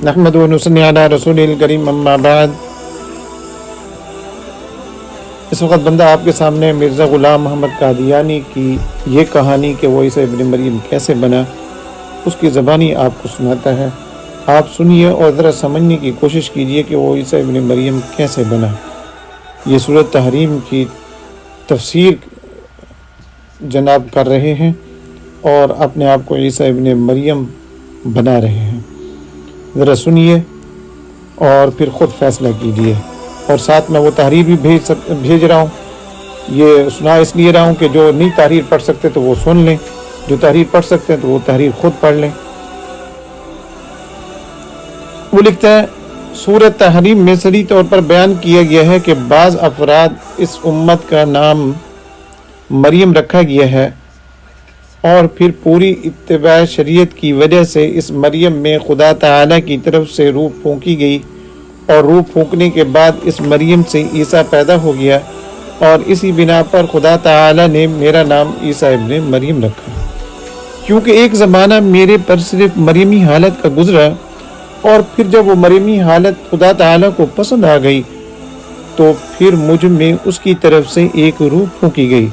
نحمدہ و نصلی علی رسول الکریم، اما بعد۔ اس وقت بندہ آپ کے سامنے مرزا غلام محمد قادیانی کی یہ کہانی کہ وہ عیسیٰ ابن مریم کیسے بنا، اس کی زبانی آپ کو سناتا ہے۔ آپ سنیے اور ذرا سمجھنے کی کوشش کیجئے کہ وہ عیسیٰ ابن مریم کیسے بنا۔ یہ سورۃ تحریم کی تفسیر جناب کر رہے ہیں اور اپنے آپ کو عیسیٰ ابن مریم بنا رہے ہیں۔ ذرا سنیے اور پھر خود فیصلہ کیجئے، اور ساتھ میں وہ تحریر بھی بھیج رہا ہوں۔ یہ سنا اس لیے رہا ہوں کہ جو نہیں تحریر پڑھ سکتے تو وہ سن لیں، جو تحریر پڑھ سکتے ہیں تو وہ تحریر خود پڑھ لیں۔ وہ لکھتا ہے، سورۃ تحریم میں صریح طور پر بیان کیا گیا ہے کہ بعض افراد اس امت کا نام مریم رکھا گیا ہے، اور پھر پوری اتباع شریعت کی وجہ سے اس مریم میں خدا تعالیٰ کی طرف سے روح پھونکی گئی، اور روح پھونکنے کے بعد اس مریم سے عیسیٰ پیدا ہو گیا، اور اسی بنا پر خدا تعالیٰ نے میرا نام عیسیٰ ابن مریم رکھا، کیونکہ ایک زمانہ میرے پر صرف مریمی حالت کا گزرا، اور پھر جب وہ مریمی حالت خدا تعالیٰ کو پسند آ گئی تو پھر مجھ میں اس کی طرف سے ایک روح پھونکی گئی،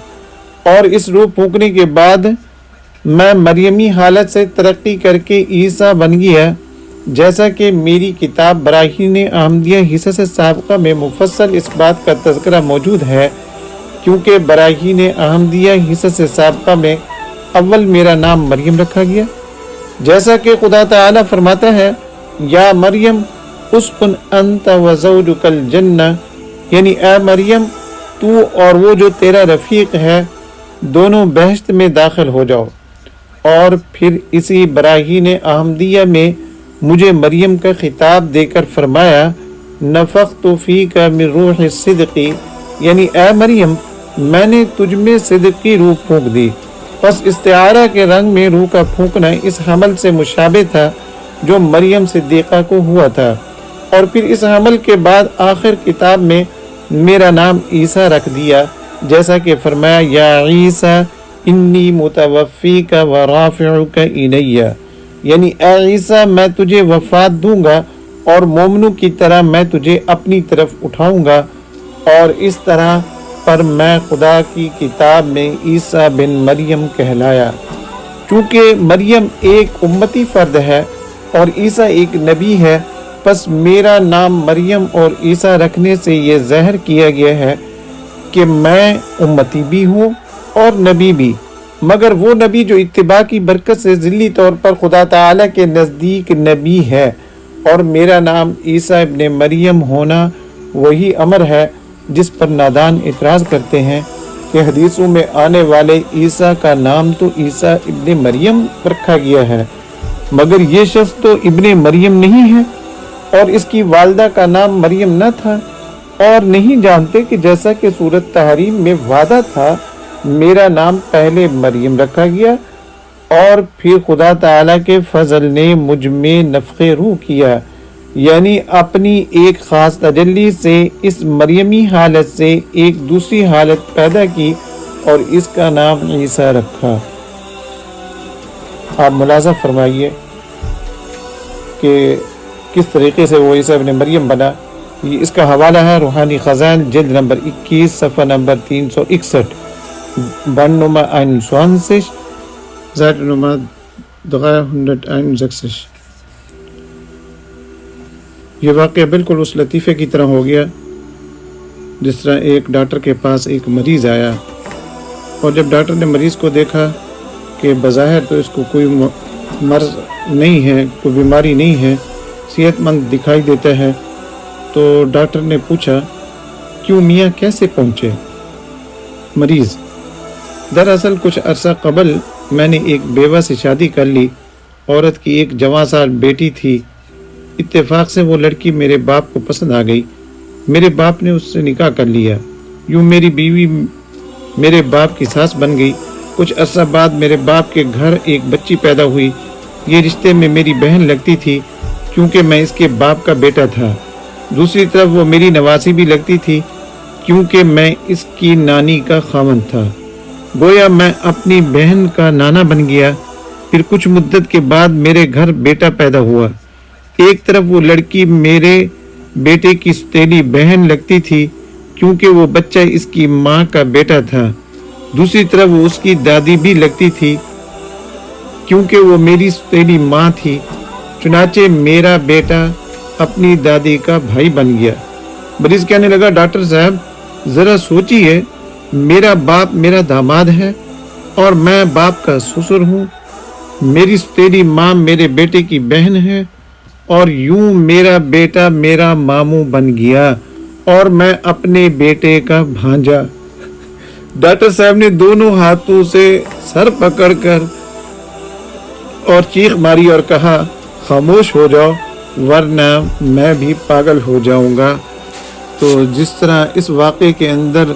اور اس روح پھونکنے کے بعد میں مریمی حالت سے ترقی کر کے عیسیٰ بن گیا، جیسا کہ میری کتاب براہین احمدیہ حصص سابقہ میں مفصل اس بات کا تذکرہ موجود ہے، کیونکہ براہین احمدیہ حصص سابقہ میں اول میرا نام مریم رکھا گیا، جیسا کہ خدا تعالیٰ فرماتا ہے، یا مریم اسکن انت و زوجک الجنہ، یعنی اے مریم تو اور وہ جو تیرا رفیق ہے دونوں بہشت میں داخل ہو جاؤ۔ اور پھر اسی براہین احمدیہ میں مجھے مریم کا خطاب دے کر فرمایا، نفخت فیک من روح الصدق، یعنی اے مریم میں نے تجھ میں صدق کی روح پھونک دی۔ پس استعارہ کے رنگ میں روح کا پھونکنا اس حمل سے مشابہ تھا جو مریم صدیقہ کو ہوا تھا، اور پھر اس حمل کے بعد آخر کتاب میں میرا نام عیسیٰ رکھ دیا، جیسا کہ فرمایا، یا عیسیٰ انی متوفیک و رافعک الی، یعنی اے عیسیٰ میں تجھے وفات دوں گا اور مومنوں کی طرح میں تجھے اپنی طرف اٹھاؤں گا، اور اس طرح پر میں خدا کی کتاب میں عیسیٰ بن مریم کہلایا۔ چونکہ مریم ایک امتی فرد ہے اور عیسیٰ ایک نبی ہے، پس میرا نام مریم اور عیسیٰ رکھنے سے یہ ظاہر کیا گیا ہے کہ میں امتی بھی ہوں اور نبی بھی، مگر وہ نبی جو اتباع کی برکت سے ذلی طور پر خدا تعالیٰ کے نزدیک نبی ہے، اور میرا نام عیسیٰ ابن مریم ہونا وہی امر ہے جس پر نادان اعتراض کرتے ہیں کہ حدیثوں میں آنے والے عیسیٰ کا نام تو عیسیٰ ابن مریم رکھا گیا ہے، مگر یہ شخص تو ابن مریم نہیں ہے، اور اس کی والدہ کا نام مریم نہ تھا، اور نہیں جانتے کہ جیسا کہ سورۃ تحریم میں وعدہ تھا میرا نام پہلے مریم رکھا گیا، اور پھر خدا تعالیٰ کے فضل نے مجھ میں نفخ روح کیا، یعنی اپنی ایک خاص تجلی سے اس مریمی حالت سے ایک دوسری حالت پیدا کی اور اس کا نام عیسیٰ رکھا۔ آپ ملاحظہ فرمائیے کہ کس طریقے سے وہ عیسیٰ ابن مریم بنا۔ یہ اس کا حوالہ ہے روحانی خزائن جلد نمبر 21 صفحہ نمبر 361، Bannummer 21, Seite Nummer 361۔ یہ واقعہ بالکل اس لطیفے کی طرح ہو گیا جس طرح ایک ڈاکٹر کے پاس ایک مریض آیا، اور جب ڈاکٹر نے مریض کو دیکھا کہ بظاہر تو اس کو کوئی مرض نہیں ہے، کوئی بیماری نہیں ہے، صحت مند دکھائی دیتا ہے، تو ڈاکٹر نے پوچھا، کیوں میاں کیسے پہنچے؟ مریض: دراصل کچھ عرصہ قبل میں نے ایک بیوہ سے شادی کر لی، عورت کی ایک جوان سال بیٹی تھی، اتفاق سے وہ لڑکی میرے باپ کو پسند آ گئی، میرے باپ نے اس سے نکاح کر لیا، یوں میری بیوی میرے باپ کی ساس بن گئی۔ کچھ عرصہ بعد میرے باپ کے گھر ایک بچی پیدا ہوئی، یہ رشتے میں میری بہن لگتی تھی کیونکہ میں اس کے باپ کا بیٹا تھا، دوسری طرف وہ میری نواسی بھی لگتی تھی کیونکہ میں اس کی نانی کا خاوند تھا۔ گویا میں اپنی بہن کا نانا بن گیا۔ پھر کچھ مدت کے بعد میرے گھر بیٹا پیدا ہوا۔ ایک طرف وہ لڑکی میرے بیٹے کی سوتیلی بہن لگتی تھی کیونکہ وہ بچہ اس کی ماں کا بیٹا تھا، دوسری طرف وہ اس کی دادی بھی لگتی تھی کیونکہ وہ میری سوتیلی ماں تھی۔ چنانچہ میرا بیٹا اپنی دادی کا بھائی بن گیا۔ مریض کہنے لگا، ڈاکٹر صاحب ذرا سوچئے، میرا باپ میرا داماد ہے اور میں باپ کا سسر ہوں، میری سوتیلی ماں میرے بیٹے کی بہن ہے اور یوں میرا بیٹا میرا ماموں بن گیا اور میں اپنے بیٹے کا بھانجا۔ ڈاکٹر صاحب نے دونوں ہاتھوں سے سر پکڑ کر اور چیخ ماری اور کہا، خاموش ہو جاؤ ورنہ میں بھی پاگل ہو جاؤں گا۔ تو جس طرح اس واقعے کے اندر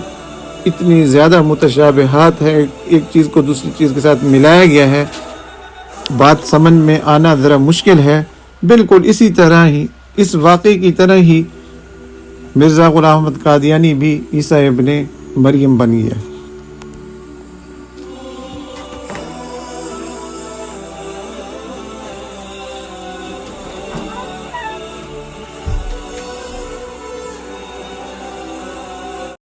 اتنی زیادہ متشابہات ہے، ایک چیز کو دوسری چیز کے ساتھ ملایا گیا ہے، بات سمجھ میں آنا ذرا مشکل ہے۔ بالکل اسی طرح ہی، اس واقعے کی طرح ہی مرزا غلام احمد قادیانی بھی عیسیٰ ابن مریم بن گیا۔